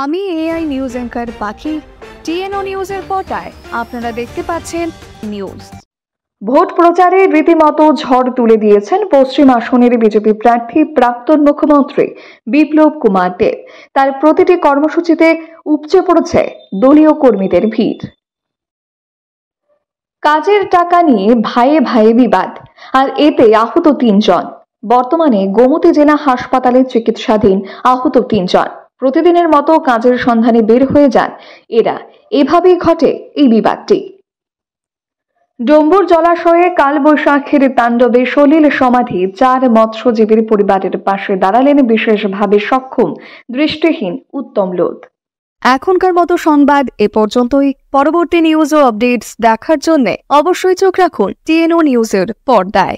আমি AI news anchor পাখি। TNO নিউজের পর্দায় আপনারা দেখতে পাচ্ছেন নিউজ। ভোট প্রচারে রীতিমতো ঝড় তুলে দিয়েছেন পশ্চিম আসনের বিজেপি প্রার্থী প্রাক্তন মুখ্যমন্ত্রী বিপ্লব কুমার দেব। তার প্রতিটি কর্মসূচিতে উপচে পড়েছে দলীয় কর্মীদের ভিড়। কাজের টাকা নিয়ে ভাইয়ে ভাইয়ে বিবাদ, আর এতে আহত 3 জন। বর্তমানে গোমতী জেলা হাসপাতালে চিকিৎসাধীন আহত 3 জন। প্রতিদিনের মতো কাজের সন্ধানে বের হয়ে যান এরা। এভাবেই ঘটে এই বিবাদটি। ডম্বুর জলাশয়ে কালবৈশাখীর তাণ্ডবে সলিল সমাধি 4 মৎস্যজীবীর পরিবারের পাশে দাঁড়ালেন বিশেষভাবে সক্ষম দৃষ্টিহীন উত্তম লোধ। এখনকার মতো সংবাদ এ পর্যন্তই। পরবর্তী নিউজ ও আপডেটস দেখার জন্য অবশ্যই চোখ রাখুন টিএনও নিউজের পর্দায়।